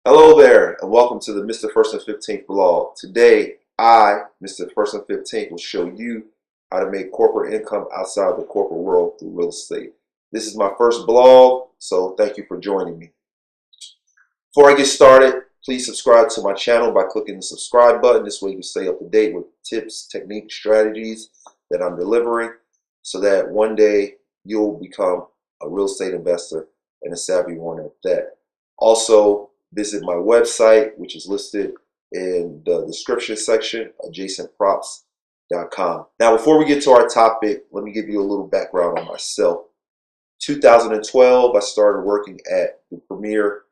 Hello there, and welcome to the Mr. First and 15th blog. Today, I, Mr. First and 15th, will show you how to make corporate income outside the corporate world through real estate. This is my first blog, so thank you for joining me. Before I get started, please subscribe to my channel by clicking the subscribe button. This way you can stay up to date with tips, techniques, strategies that I'm delivering so that one day you'll become a real estate investor and a savvy one at that. Also, visit my website, which is listed in the description section, adjacentprops.com. Now, before we get to our topic, let me give you a little background on myself. 2012, I started working at the premier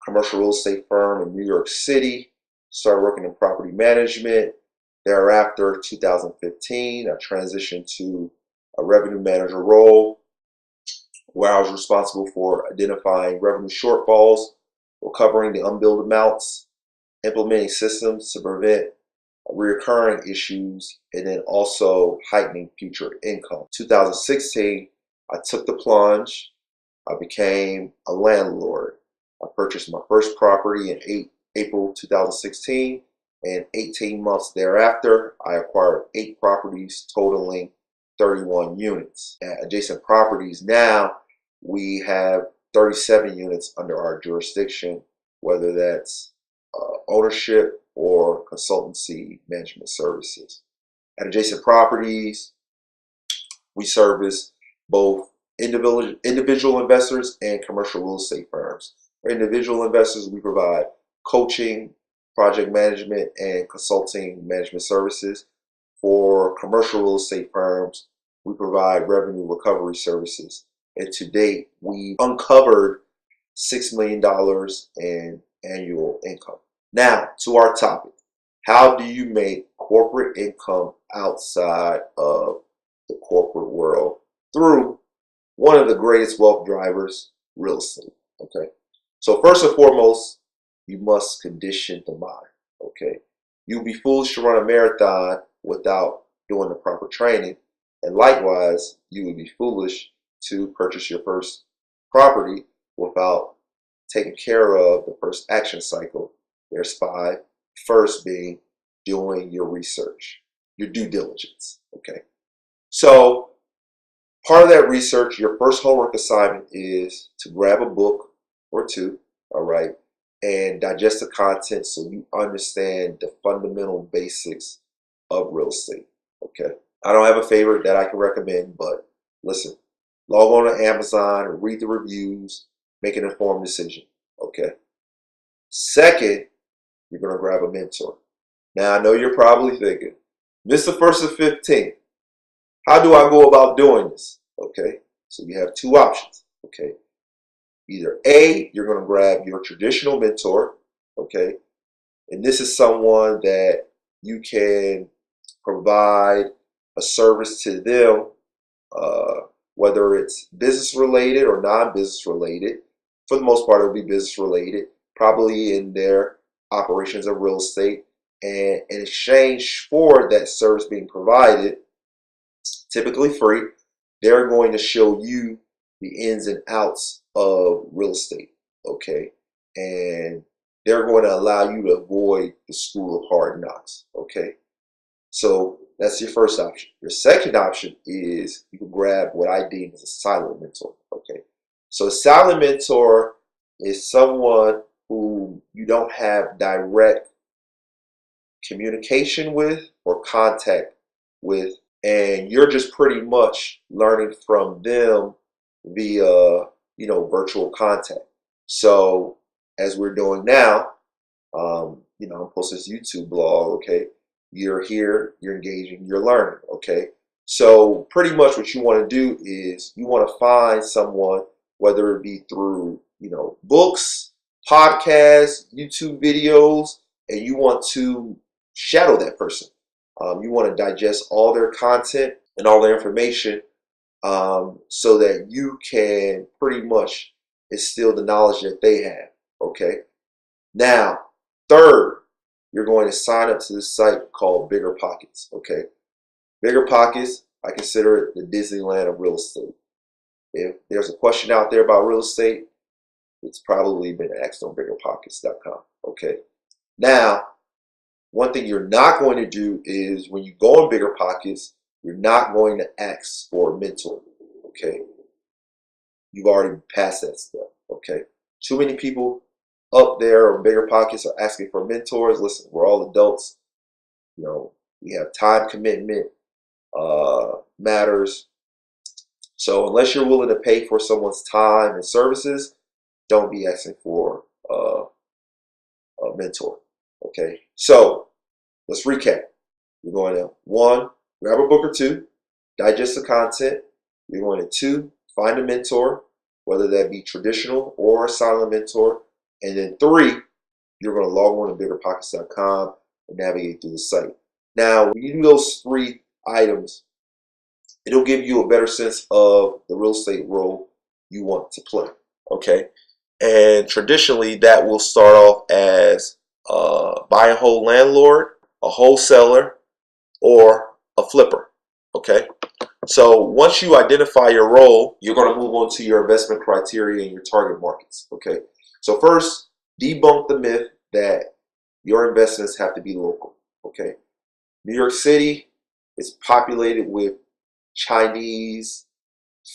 commercial real estate firm in New York City, started working in property management. Thereafter, 2015, I transitioned to a revenue manager role where I was responsible for identifying revenue shortfalls, recovering the unbilled amounts, implementing systems to prevent recurring issues, and then also heightening future income. 2016, I took the plunge. I became a landlord. I purchased my first property in April 2016, and 18 months thereafter, I acquired 8 properties totaling 31 units. At Adjacent Properties now, we have 37 units under our jurisdiction, whether that's ownership or consultancy management services. At Adjacent Properties, we service both individual investors and commercial real estate firms. For individual investors, we provide coaching, project management, and consulting management services. For commercial real estate firms, we provide revenue recovery services. And to date, we've uncovered $6 million in annual income. Now, to our topic. How do you make corporate income outside of the corporate world through one of the greatest wealth drivers, real estate? Okay. So first and foremost, you must condition the mind. Okay. You'd be foolish to run a marathon without doing the proper training. And likewise, you would be foolish to purchase your first property without taking care of the first action cycle. There's 5. First being doing your research, your due diligence. Okay. So part of that research, your first homework assignment is to grab a book or 2, all right, and digest the content so you understand the fundamental basics of real estate. Okay. I don't have a favorite that I can recommend, but listen. Log on to Amazon, read the reviews, make an informed decision. Okay. Second, you're going to grab a mentor. Now, I know you're probably thinking, Mr. First and 15th, how do I go about doing this? Okay. So you have 2 options. Okay. Either A, you're going to grab your traditional mentor. Okay. And this is someone that you can provide a service to them, whether it's business related or non-business related. For the most part, it'll be business related, probably in their operations of real estate. And in exchange for that service being provided, typically free, they're going to show you the ins and outs of real estate. Okay. And they're going to allow you to avoid the school of hard knocks. Okay. So that's your first option. Your second option is you can grab what I deem as a silent mentor. Okay. So a silent mentor is someone who you don't have direct communication with or contact with, and you're just pretty much learning from them via, virtual contact. So as we're doing now, I'm posting this YouTube blog. Okay. You're here, you're engaging, you're learning, okay? So pretty much what you want to do is you want to find someone, whether it be through, books, podcasts, YouTube videos, and you want to shadow that person. You want to digest all their content and all their information so that you can pretty much instill the knowledge that they have, okay? Now, third, you're going to sign up to this site called Bigger Pockets, okay? Bigger Pockets, I consider it the Disneyland of real estate. If there's a question out there about real estate, it's probably been asked on biggerpockets.com. Okay. Now, one thing you're not going to do is when you go on Bigger Pockets, you're not going to ask for a mentor. Okay. You've already passed that step. Okay. Too many people up there on Bigger Pockets are asking for mentors. Listen, we're all adults. You know, we have time commitment matters. So unless you're willing to pay for someone's time and services, don't be asking for a mentor. Okay. So let's recap. You're going to 1, grab a book or 2, digest the content. You're going to 2, find a mentor, whether that be traditional or a silent mentor. And then 3, you're going to log on to biggerpockets.com and navigate through the site. Now, when you do those 3 items, it'll give you a better sense of the real estate role you want to play. Okay. And traditionally, that will start off as a buy and hold landlord, a wholesaler, or a flipper. Okay. So once you identify your role, you're going to move on to your investment criteria and your target markets. Okay. So first, debunk the myth that your investments have to be local. Okay. New York City is populated with Chinese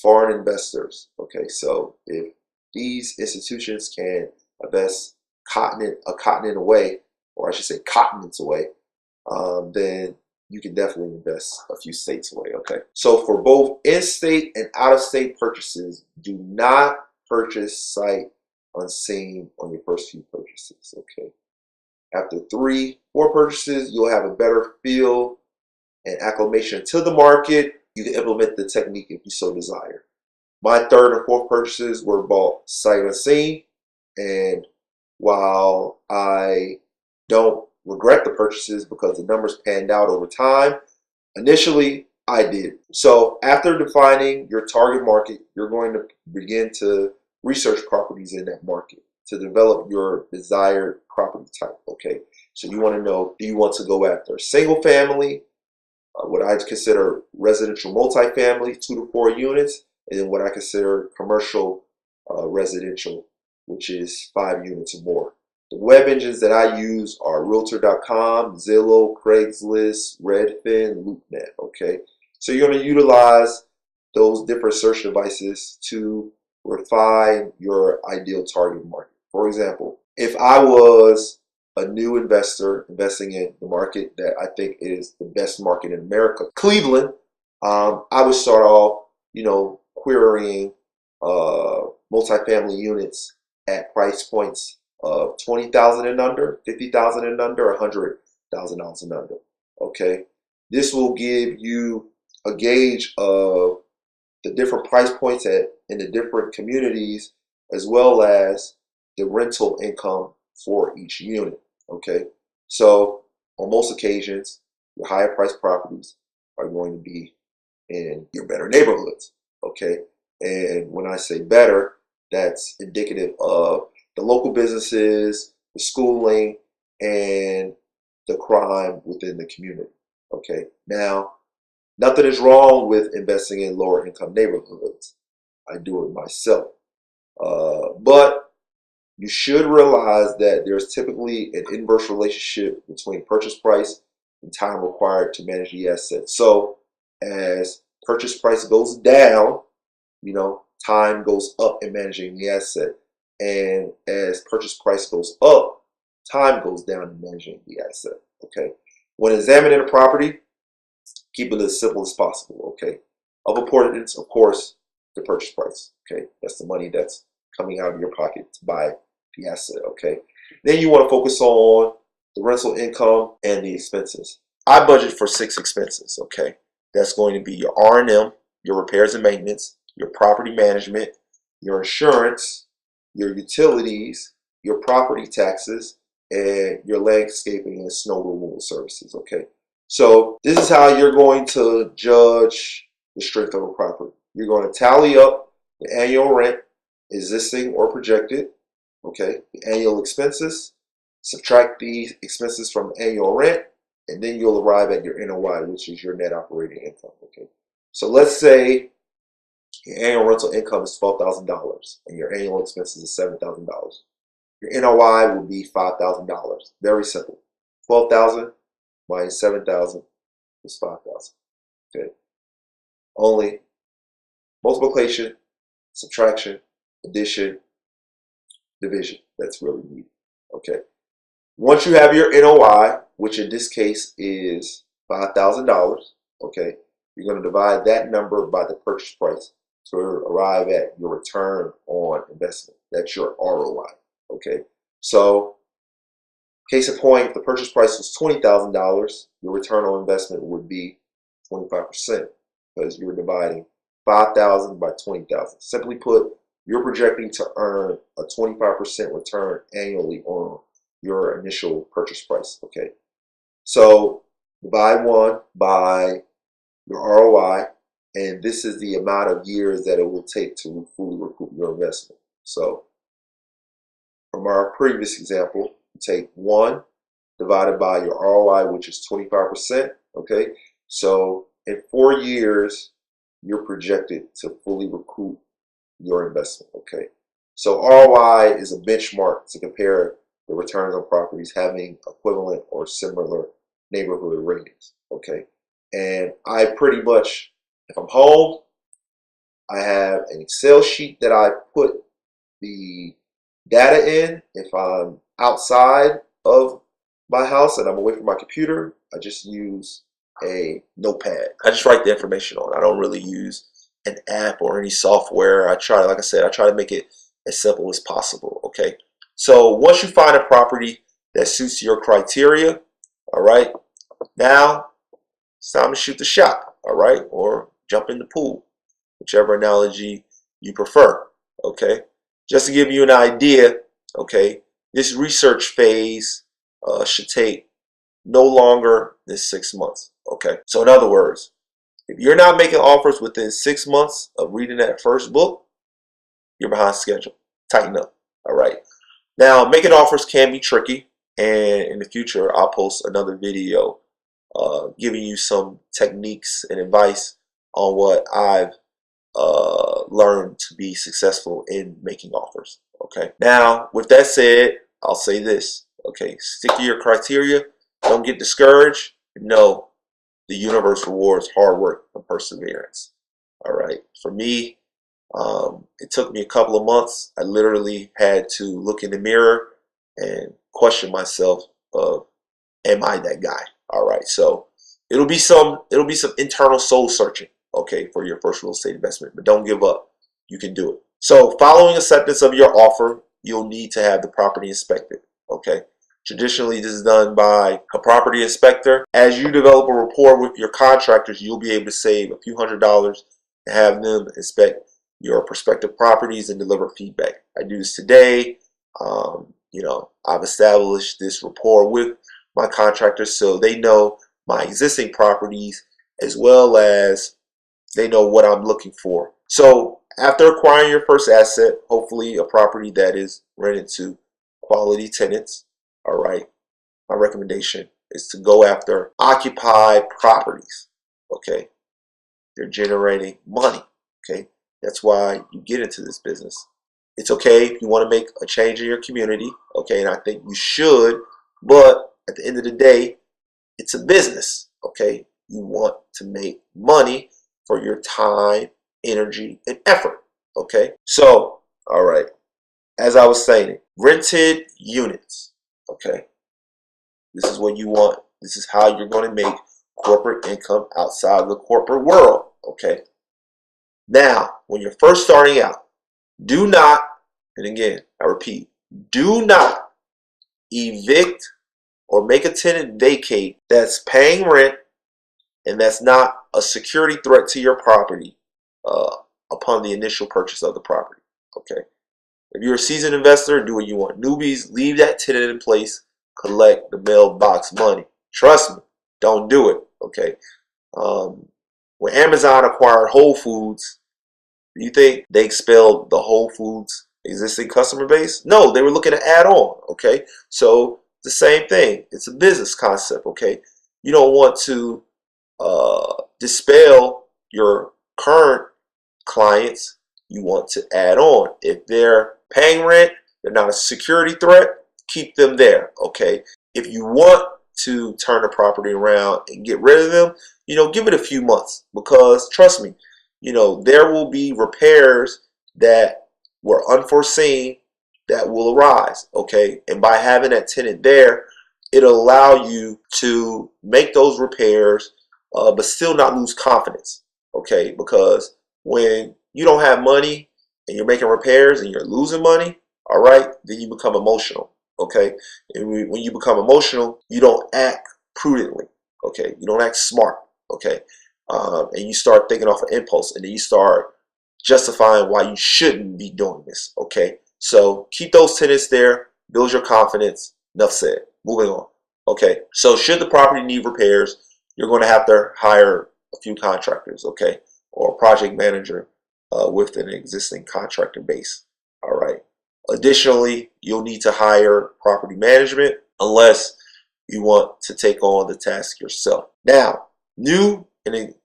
foreign investors. Okay. So if these institutions can invest a continent away, or I should say continents away, then you can definitely invest a few states away. Okay. So for both in-state and out-of-state purchases, do not purchase sight unseen on your first few purchases. Okay. After 3, 4 purchases, you'll have a better feel and acclimation to the market. You can implement the technique if you so desire. My 3rd and 4th purchases were bought sight unseen, and while I don't regret the purchases because the numbers panned out over time, initially I did. So after defining your target market, you're going to begin to research properties in that market to develop your desired property type. Okay, so you want to know, do you want to go after single family, what I consider residential multifamily, 2 to 4 units, and then what I consider commercial residential, which is 5 units or more. The web engines that I use are Realtor.com, Zillow, Craigslist, Redfin, LoopNet. Okay, so you're going to utilize those different search devices to refine your ideal target market. For example, if I was a new investor investing in the market that I think is the best market in America, Cleveland, I would start off, querying multifamily units at price points of $20,000 and under, $50,000 and under, $100,000 and under. Okay, this will give you a gauge of the different price points in the different communities, as well as the rental income for each unit. Okay, so on most occasions, your higher priced properties are going to be in your better neighborhoods. Okay, and when I say better, that's indicative of the local businesses, the schooling, and the crime within the community. Okay, now nothing is wrong with investing in lower income neighborhoods. I do it myself, but you should realize that there's typically an inverse relationship between purchase price and time required to manage the asset. So as purchase price goes down, time goes up in managing the asset. And as purchase price goes up, time goes down in managing the asset. Okay. When examining a property, keep it as simple as possible. Okay. Of importance, of course, the purchase price. Okay. That's the money that's coming out of your pocket to buy the asset. Okay. Then you want to focus on the rental income and the expenses. I budget for 6 expenses. Okay. That's going to be your R&M, your repairs and maintenance, your property management, your insurance, your utilities, your property taxes, and your landscaping and snow removal services. Okay, so this is how you're going to judge the strength of a property. You're going to tally up the annual rent, existing or projected. Okay, the annual expenses, subtract the expenses from the annual rent, and then you'll arrive at your NOI, which is your net operating income. Okay, so let's say Your annual rental income is $12,000 and your annual expenses is $7,000. Your NOI will be $5,000. Very simple. 12,000 minus 7,000 is 5,000. Okay. Only multiplication, subtraction, addition, division. That's really needed. Okay. Once you have your NOI, which in this case is $5,000, okay, you're going to divide that number by the purchase price to arrive at your return on investment. That's your ROI. Okay. So, case in point, if the purchase price was $20,000, your return on investment would be 25% because you're dividing 5,000 by 20,000. Simply put, you're projecting to earn a 25% return annually on your initial purchase price. Okay, so divide 1 by your ROI, and this is the amount of years that it will take to fully recoup your investment. So from our previous example, you take 1 divided by your ROI, which is 25%. Okay, so in 4 years, you're projected to fully recoup your investment. Okay, so ROI is a benchmark to compare the returns on properties having equivalent or similar neighborhood ratings. Okay, and I pretty much, if I'm home, I have an Excel sheet that I put the data in. If I'm outside of my house and I'm away from my computer, I just use a notepad. I just write the information on. I don't really use an app or any software. I try, like I said, I try to make it as simple as possible. Okay, so once you find a property that suits your criteria, all right, now it's time to shoot the shot, all right, or jump in the pool, whichever analogy you prefer. Okay, just to give you an idea, okay, this research phase should take no longer than 6 months. Okay, so in other words, if you're not making offers within 6 months of reading that first book, you're behind schedule. Tighten up. All right. Now, making offers can be tricky, and in the future, I'll post another video giving you some techniques and advice on what I've learned to be successful in making offers. Okay. Now, with that said, I'll say this. Okay, stick to your criteria. Don't get discouraged. No, the universe rewards hard work and perseverance. All right. For me, it took me a couple of months. I literally had to look in the mirror and question myself of, am I that guy? All right. So it'll be some internal soul searching, okay, for your first real estate investment, but don't give up. You can do it. So following acceptance of your offer, you'll need to have the property inspected. Okay. Traditionally, this is done by a property inspector. As you develop a rapport with your contractors, you'll be able to save a few $100s and have them inspect your prospective properties and deliver feedback. I do this today. I've established this rapport with my contractors so they know my existing properties as well as they know what I'm looking for. So after acquiring your first asset, hopefully a property that is rented to quality tenants, all right, my recommendation is to go after occupied properties. Okay, they're generating money. Okay, that's why you get into this business. It's okay if you want to make a change in your community, okay, and I think you should, but at the end of the day, it's a business, okay? You want to make money for your time, energy, and effort, okay? So, all right, as I was saying, rented units, okay? This is what you want. This is how you're going to make corporate income outside the corporate world, okay? Now, when you're first starting out, do not, and again, I repeat, do not evict or make a tenant vacate that's paying rent and that's not a security threat to your property upon the initial purchase of the property. Okay. If you're a seasoned investor, do what you want. Newbies, leave that tenant in place, collect the mailbox money. Trust me, don't do it. Okay. When Amazon acquired Whole Foods, do you think they expelled the Whole Foods existing customer base? No, they were looking to add on. Okay, so the same thing. It's a business concept. Okay, you don't want to dispel your current clients you want to add on. If they're paying rent, they're not a security threat, keep them there, okay? If you want to turn the property around and get rid of them, give it a few months, because trust me, there will be repairs that were unforeseen that will arise, okay? And by having that tenant there, it'll allow you to make those repairs, but still not lose confidence, okay? Because when you don't have money and you're making repairs and you're losing money, all right, then you become emotional, okay? And when you become emotional, you don't act prudently, okay? You don't act smart, okay? And you start thinking off an impulse, and then you start justifying why you shouldn't be doing this, okay? So keep those tenants there, build your confidence. Enough said. Moving on. Okay, so should the property need repairs, you're going to have to hire a few contractors, okay, or a project manager with an existing contractor base. All right. Additionally, you'll need to hire property management unless you want to take on the task yourself. Now, new and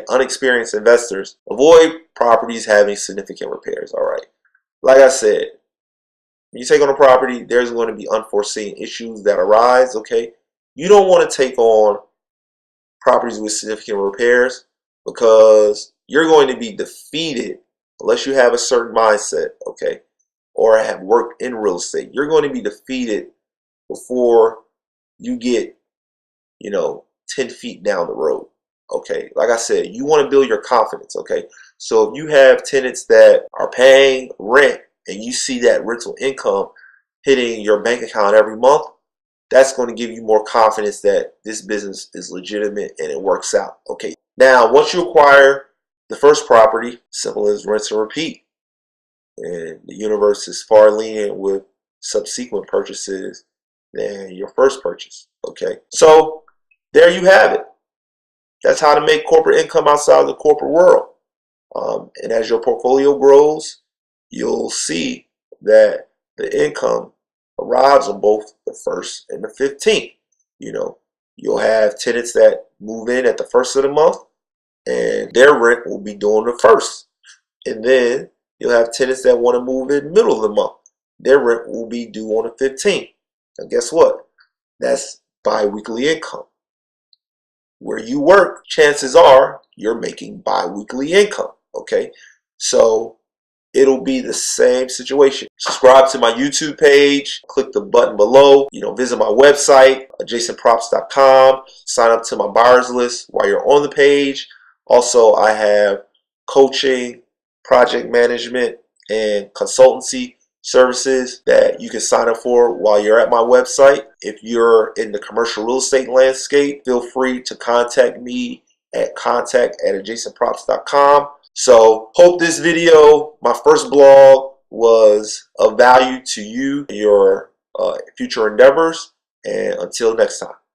unexperienced investors, avoid properties having significant repairs. All right. Like I said, when you take on a property, there's going to be unforeseen issues that arise, okay? You don't want to take on properties with significant repairs, because you're going to be defeated unless you have a certain mindset, okay? Or have worked in real estate. You're going to be defeated before you get, 10 feet down the road, okay? Like I said, you want to build your confidence, okay? So if you have tenants that are paying rent, and you see that rental income hitting your bank account every month, that's going to give you more confidence that this business is legitimate and it works out. Okay. Now, once you acquire the first property, simple as rinse and repeat. And the universe is far lenient with subsequent purchases than your first purchase. Okay. So there you have it. That's how to make corporate income outside of the corporate world. And as your portfolio grows, you'll see that the income arrives on both the 1st and the 15th. You'll have tenants that move in at the 1st of the month, and their rent will be due on the 1st. And then you'll have tenants that want to move in middle of the month. Their rent will be due on the 15th. And guess what? That's bi-weekly income. Where you work, chances are you're making bi-weekly income. Okay, so it'll be the same situation. Subscribe to my YouTube page, click the button below, visit my website, adjacentprops.com, sign up to my buyers list while you're on the page. Also, I have coaching, project management, and consultancy services that you can sign up for while you're at my website. If you're in the commercial real estate landscape, feel free to contact me at contact@adjacentprops.com. So hope this video, my first blog, was of value to you, your future endeavors, and until next time.